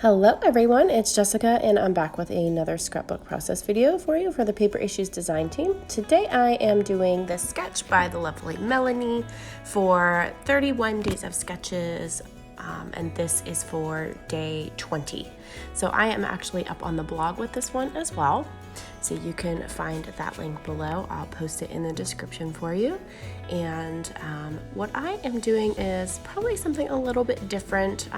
Hello everyone, it's Jessica and I'm back with another scrapbook process video for you for the Paper Issues design team. Today I am doing this sketch by the lovely Melanie for 31 days of sketches, and this is for day 20. So I am actually up on the blog with this one as well. So you can find that link below. I'll post it in the description for you. And what I am doing is probably something a little bit different.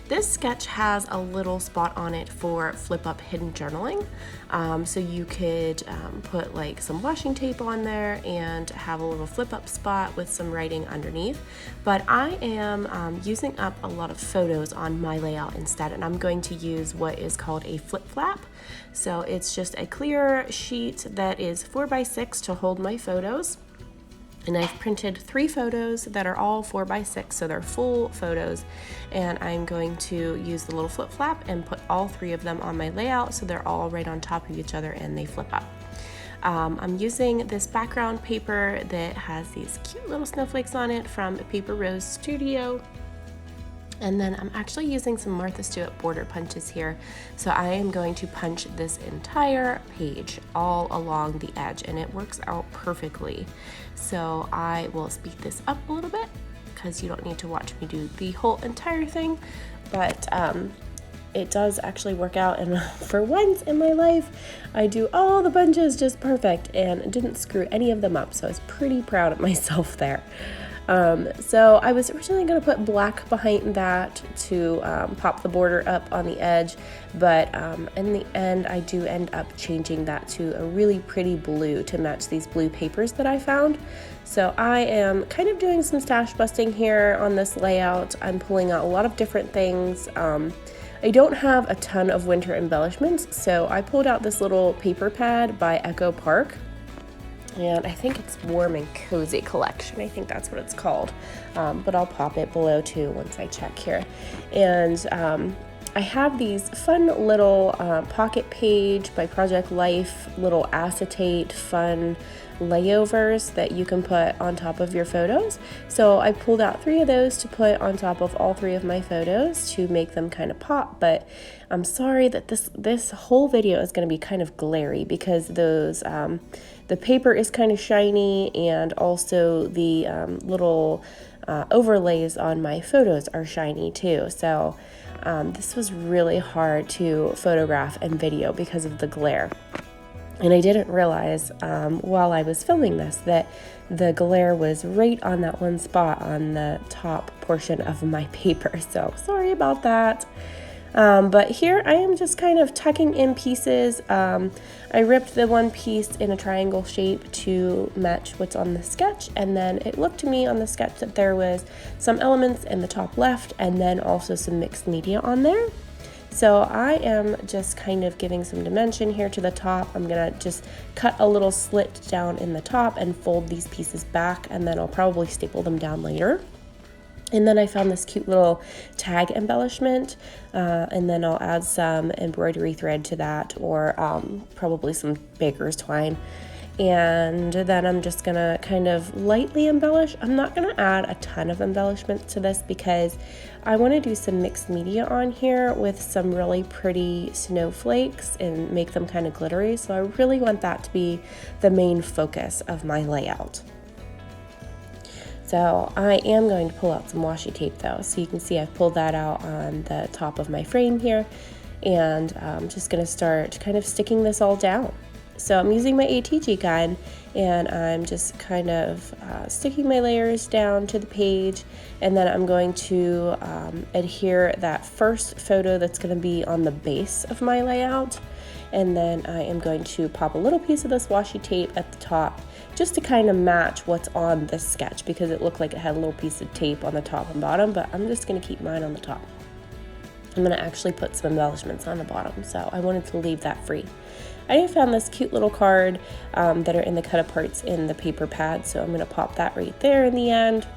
This sketch has a little spot on it for flip up hidden journaling. So you could put like some washing tape on there and have a little flip up spot with some writing underneath. But I am using up a lot of photos on my layout instead, and I'm going to use what is called a flip flap. So it's just a clear sheet that is 4x6 to hold my photos. And I've printed 3 photos that are all 4x6, so they're full photos. And I'm going to use the little flip flap and put all 3 of them on my layout so they're all right on top of each other and they flip up. I'm using this background paper that has these cute little snowflakes on it from Paper Rose Studio. And then I'm actually using some Martha Stewart border punches here. So I am going to punch this entire page all along the edge, and it works out perfectly. So I will speed this up a little bit because you don't need to watch me do the whole entire thing, but it does actually work out, and for once in my life I do all the punches just perfect and didn't screw any of them up, so I was pretty proud of myself there. So I was originally going to put black behind that to pop the border up on the edge, but in the end I do end up changing that to a really pretty blue to match these blue papers that I found. So I am kind of doing some stash busting here on this layout. I'm pulling out a lot of different things. I don't have a ton of winter embellishments, so I pulled out this little paper pad by Echo Park. And I think it's Warm and Cozy Collection. I think that's what it's called. But I'll pop it below too once I check here. And I have these fun little pocket page by Project Life, little acetate fun layovers that you can put on top of your photos. So I pulled out 3 of those to put on top of all 3 of my photos to make them kind of pop. But I'm sorry that this whole video is going to be kind of glary because those the paper is kind of shiny, and also the little overlays on my photos are shiny too. So this was really hard to photograph and video because of the glare. And I didn't realize while I was filming this that the glare was right on that one spot on the top portion of my paper. So sorry about that. But here I am just kind of tucking in pieces. I ripped the one piece in a triangle shape to match what's on the sketch, and then it looked to me on the sketch that there was some elements in the top left and then also some mixed media on there. So I am just kind of giving some dimension here to the top. I'm gonna just cut a little slit down in the top and fold these pieces back, and then I'll probably staple them down later. And then I found this cute little tag embellishment, and then I'll add some embroidery thread to that, or probably some baker's twine. And then I'm just gonna kind of lightly embellish. I'm not gonna add a ton of embellishments to this because I wanna do some mixed media on here with some really pretty snowflakes and make them kind of glittery. So I really want that to be the main focus of my layout. So I am going to pull out some washi tape though. So you can see I've pulled that out on the top of my frame here, and I'm just gonna start kind of sticking this all down. So I'm using my ATG gun, and I'm just kind of sticking my layers down to the page, and then I'm going to adhere that first photo that's going to be on the base of my layout, and then I am going to pop a little piece of this washi tape at the top just to kind of match what's on this sketch, because it looked like it had a little piece of tape on the top and bottom, but I'm just going to keep mine on the top. I'm going to actually put some embellishments on the bottom, so I wanted to leave that free. I found this cute little card that are in the cut aparts in the paper pad, so I'm going to pop that right there in the end.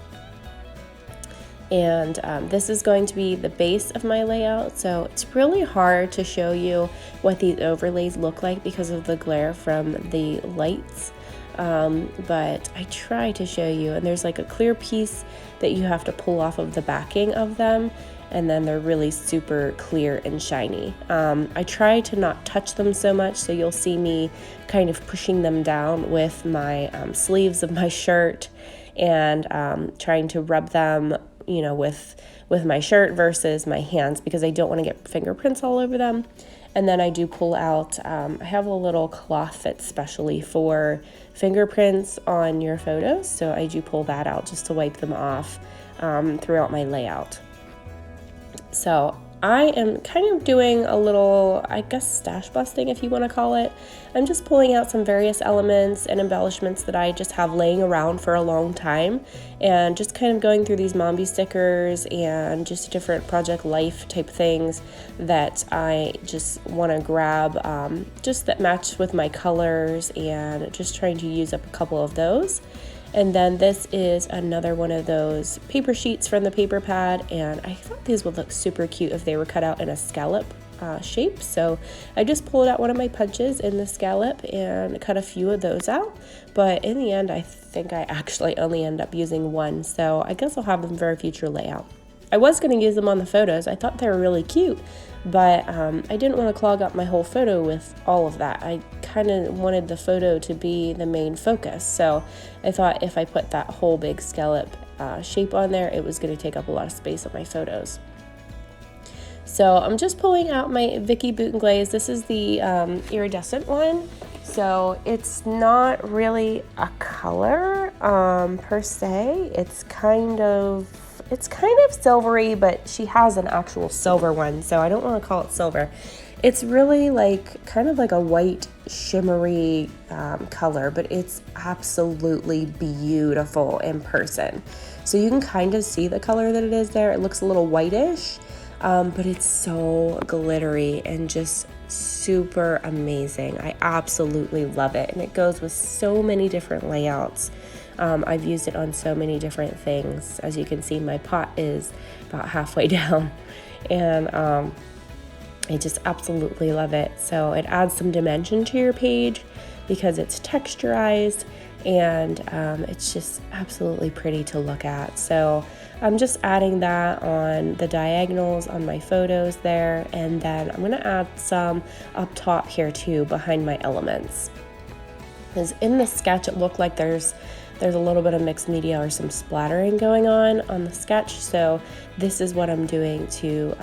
And this is going to be the base of my layout, so it's really hard to show you what these overlays look like because of the glare from the lights. But I try to show you, and there's like a clear piece that you have to pull off of the backing of them, and then they're really super clear and shiny. I try to not touch them so much, so you'll see me kind of pushing them down with my sleeves of my shirt and trying to rub them, you know, with my shirt versus my hands, because I don't want to get fingerprints all over them. And then I do pull out, I have a little cloth that's specially for fingerprints on your photos, so I do pull that out just to wipe them off throughout my layout. So I am kind of doing a little, I guess, stash busting, if you want to call it. I'm just pulling out some various elements and embellishments that I just have laying around for a long time, and just kind of going through these Mombi stickers and just different Project Life type things that I just want to grab, just that match with my colors, and just trying to use up a couple of those. And then this is another one of those paper sheets from the paper pad, and I thought these would look super cute if they were cut out in a scallop shape. So I just pulled out one of my punches in the scallop and cut a few of those out. But in the end, I think I actually only end up using one, so I guess I'll have them for a future layout. I was going to use them on the photos. I thought they were really cute, but I didn't want to clog up my whole photo with all of that. I kind of wanted the photo to be the main focus, so I thought if I put that whole big scallop shape on there, it was going to take up a lot of space on my photos. So I'm just pulling out my Vicky Boot and Glaze. This is the iridescent one, so it's not really a color per se. It's kind of silvery, but she has an actual silver one, so I don't want to call it silver. It's really like kind of like a white shimmery color, but it's absolutely beautiful in person. So you can kind of see the color that it is there. It looks a little whitish, but it's so glittery and just super amazing. I absolutely love it, and it goes with so many different layouts. I've used it on so many different things. As you can see, my pot is about halfway down, and I just absolutely love it. So it adds some dimension to your page because it's texturized, and it's just absolutely pretty to look at. So I'm just adding that on the diagonals on my photos there, and then I'm going to add some up top here too behind my elements. Because in the sketch it looked like there's a little bit of mixed media or some splattering going on the sketch, so this is what I'm doing to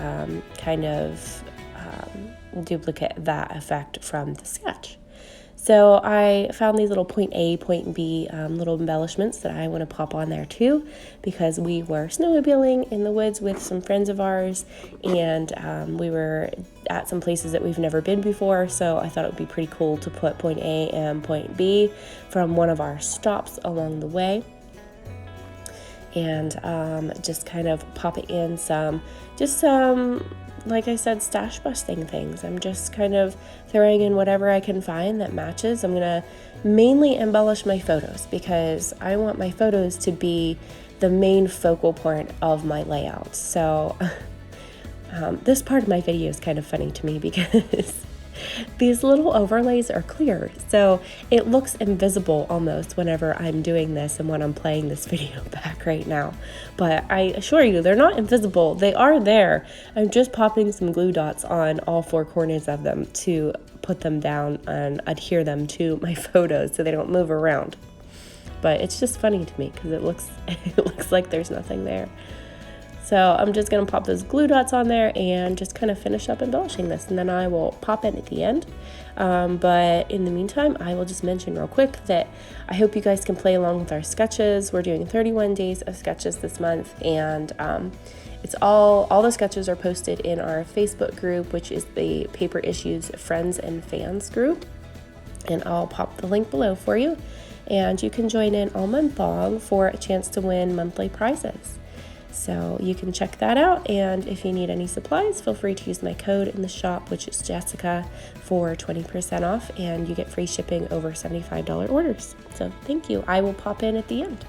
kind of duplicate that effect from the sketch. So I found these little point A, point B little embellishments that I want to pop on there too, because we were snowmobiling in the woods with some friends of ours, and we were at some places that we've never been before, so I thought it would be pretty cool to put point A and point B from one of our stops along the way, and just kind of pop it in some, like I said, stash busting things. I'm just kind of throwing in whatever I can find that matches. I'm gonna mainly embellish my photos because I want my photos to be the main focal point of my layout. So this part of my video is kind of funny to me because these little overlays are clear, so it looks invisible almost whenever I'm doing this and when I'm playing this video back right now. But I assure you, they're not invisible. They are there. I'm just popping some glue dots on all four corners of them to put them down and adhere them to my photos so they don't move around. But it's just funny to me because it looks like there's nothing there. So I'm just going to pop those glue dots on there and just kind of finish up embellishing this, and then I will pop it at the end. But in the meantime, I will just mention real quick that I hope you guys can play along with our sketches. We're doing 31 days of sketches this month, and it's all the sketches are posted in our Facebook group, which is the Paper Issues Friends and Fans group, and I'll pop the link below for you, and you can join in all month long for a chance to win monthly prizes. So you can check that out, and if you need any supplies, feel free to use my code in the shop, which is Jessica, for 20% off, and you get free shipping over $75 orders. So thank you. I will pop in at the end.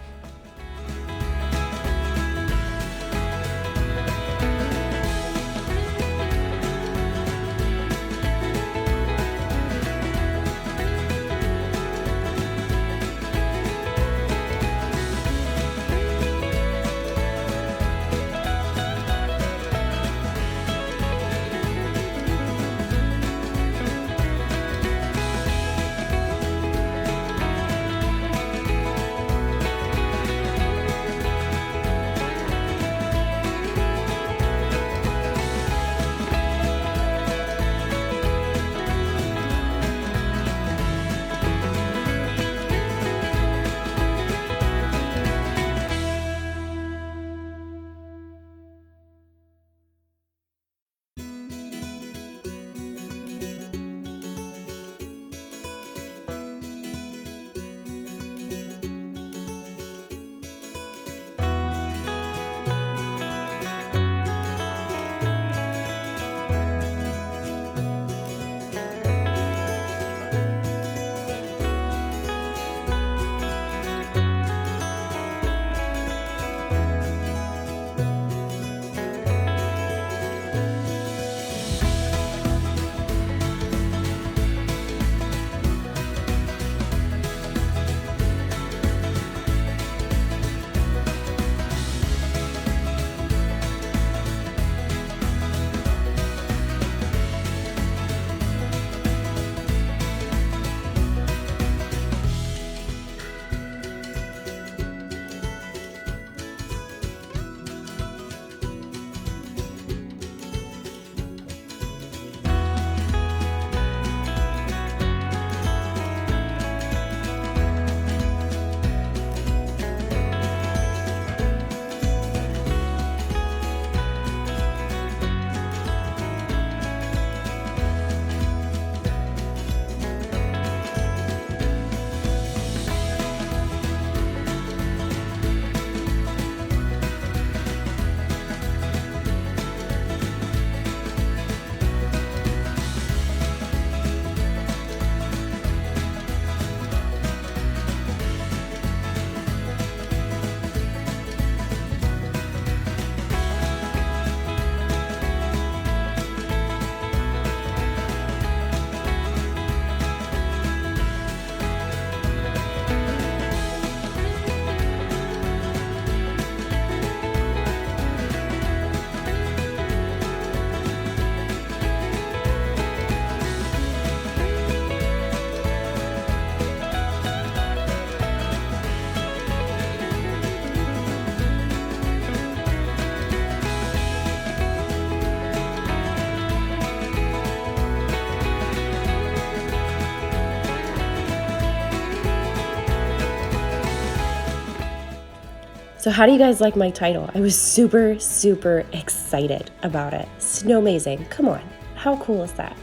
So how do you guys like my title? I was super, super excited about it. Snowmazing, come on, how cool is that?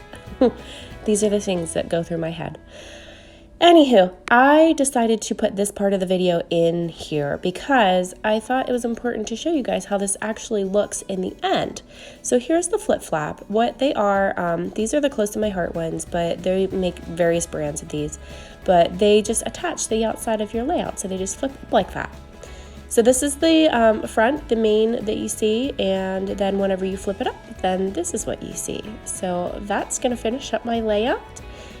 These are the things that go through my head. Anywho, I decided to put this part of the video in here because I thought it was important to show you guys how this actually looks in the end. So here's the flip flap. What they are, these are the close to my heart ones, but they make various brands of these, but they just attach the outside of your layout. So they just flip up like that. So this is the front, the main that you see, and then whenever you flip it up, then this is what you see. So that's gonna finish up my layout.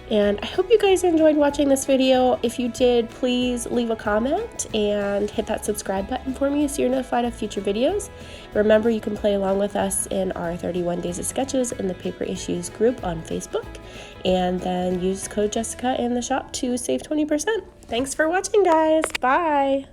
And I hope you guys enjoyed watching this video. If you did, please leave a comment and hit that subscribe button for me so you're notified of future videos. Remember, you can play along with us in our 31 Days of Sketches in the Paper Issues group on Facebook. And then use code Jessica in the shop to save 20%. Thanks for watching, guys. Bye.